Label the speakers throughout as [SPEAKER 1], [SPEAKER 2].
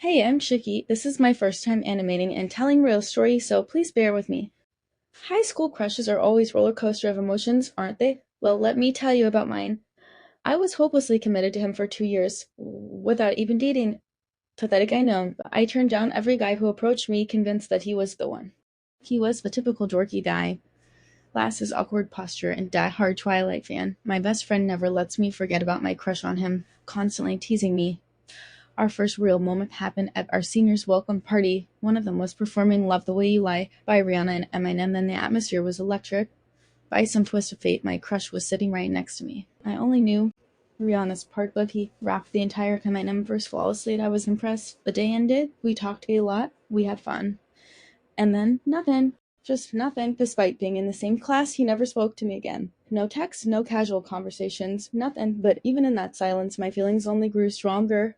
[SPEAKER 1] Hey, I'm Shiki. This is my first time animating and telling real story, so please bear with me. High school crushes are always roller coaster of emotions, aren't they? Well, let me tell you about mine. I was hopelessly committed to him for 2 years, without even dating. Pathetic, I know. I turned down every guy who approached me, convinced that he was the one. He was the typical dorky guy. Glasses, awkward posture, and die-hard Twilight fan. My best friend never lets me forget about my crush on him, constantly teasing me. Our first real moment happened at our seniors' welcome party. One of them was performing Love the Way You Lie by Rihanna and Eminem, and the atmosphere was electric. By some twist of fate, my crush was sitting right next to me. I only knew Rihanna's part, but he rapped the entire Eminem verse flawlessly, and I was impressed. The day ended, we talked a lot, we had fun. And then, nothing. Just nothing. Despite being in the same class, he never spoke to me again. No texts, no casual conversations, nothing. But even in that silence, my feelings only grew stronger.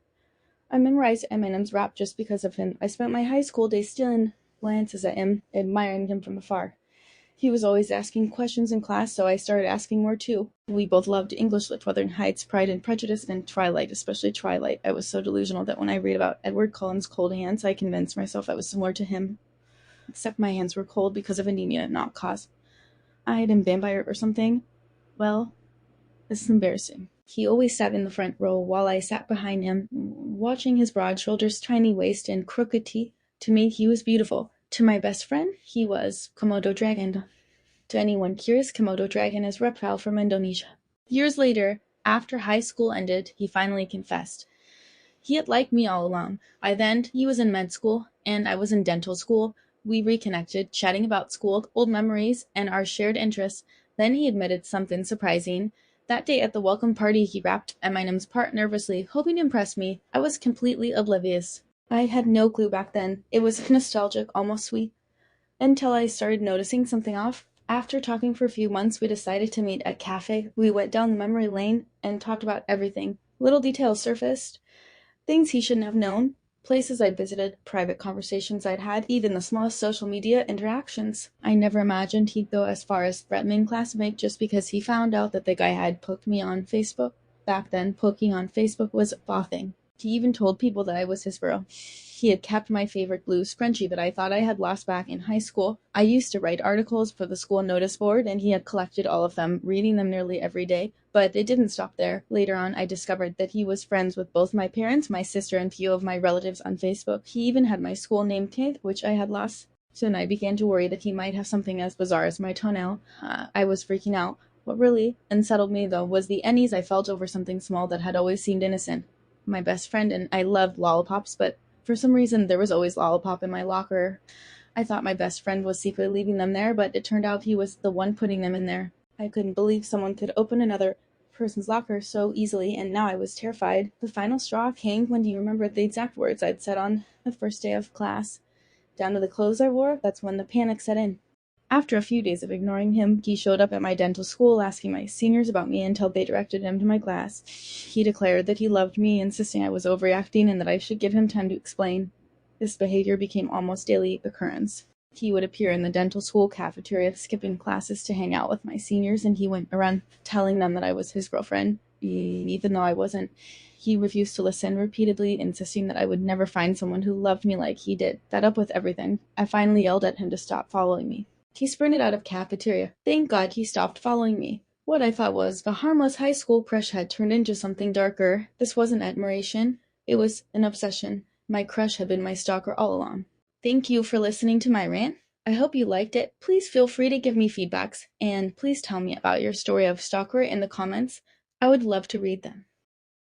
[SPEAKER 1] I memorized Eminem's rap just because of him. I spent my high school days stealing glances at him, admiring him from afar. He was always asking questions in class, so I started asking more too. We both loved English lit, Wuthering Heights, Pride and Prejudice, and Twilight, especially Twilight. I was so delusional that when I read about Edward Cullen's cold hands, I convinced myself I was similar to him. Except my hands were cold because of anemia, not cause I had been vampire or something. Well, this is embarrassing. He always sat in the front row while I sat behind him, watching his broad shoulders, tiny waist, and crooked teeth. To me, he was beautiful. To my best friend, he was Komodo dragon. To anyone curious, Komodo dragon is a reptile from Indonesia. Years later, after high school ended, he finally confessed. He had liked me all along. By then, he was in med school, and I was in dental school. We reconnected, chatting about school, old memories, and our shared interests. Then he admitted something surprising. That day at the welcome party, he rapped Eminem's part nervously, hoping to impress me. I was completely oblivious. I had no clue back then. It was nostalgic, almost sweet, until I started noticing something off. After talking for a few months, we decided to meet at a cafe. We went down the memory lane and talked about everything. Little details surfaced. Things he shouldn't have known, places I'd visited, private conversations I'd had, even the smallest social media interactions. I never imagined he'd go as far as threatening a classmate just because he found out that the guy had poked me on Facebook. Back then, poking on Facebook was a thing. He even told people that I was his bro. He had kept my favorite blue scrunchie that I thought I had lost back in high school. I used to write articles for the school notice board, and he had collected all of them, reading them nearly every day. But it didn't stop there. Later on, I discovered that he was friends with both my parents, my sister, and few of my relatives on Facebook. He even had my school name tag, which I had lost. Soon I began to worry that he might have something as bizarre as my toenail. I was freaking out. What really unsettled me, though, was the unease I felt over something small that had always seemed innocent. My best friend and I loved lollipops, but for some reason there was always lollipop in my locker. I thought my best friend was secretly leaving them there, but it turned out he was the one putting them in there. I couldn't believe someone could open another person's locker so easily, and now I was terrified. The final straw came when he remembered the exact words I'd said on the first day of class. Down to the clothes I wore, that's when the panic set in. After a few days of ignoring him, he showed up at my dental school asking my seniors about me until they directed him to my class. He declared that he loved me, insisting I was overreacting and that I should give him time to explain. This behavior became almost daily occurrence. He would appear in the dental school cafeteria, skipping classes to hang out with my seniors, and he went around telling them that I was his girlfriend, even though I wasn't. He refused to listen, repeatedly insisting that I would never find someone who loved me like he did. Fed up with everything, I finally yelled at him to stop following me. He sprinted out of cafeteria. Thank God he stopped following me. What I thought was a harmless high school crush had turned into something darker. This wasn't admiration. It was an obsession. My crush had been my stalker all along. Thank you for listening to my rant. I hope you liked it. Please feel free to give me feedbacks, and please tell me about your story of stalker in the comments. I would love to read them.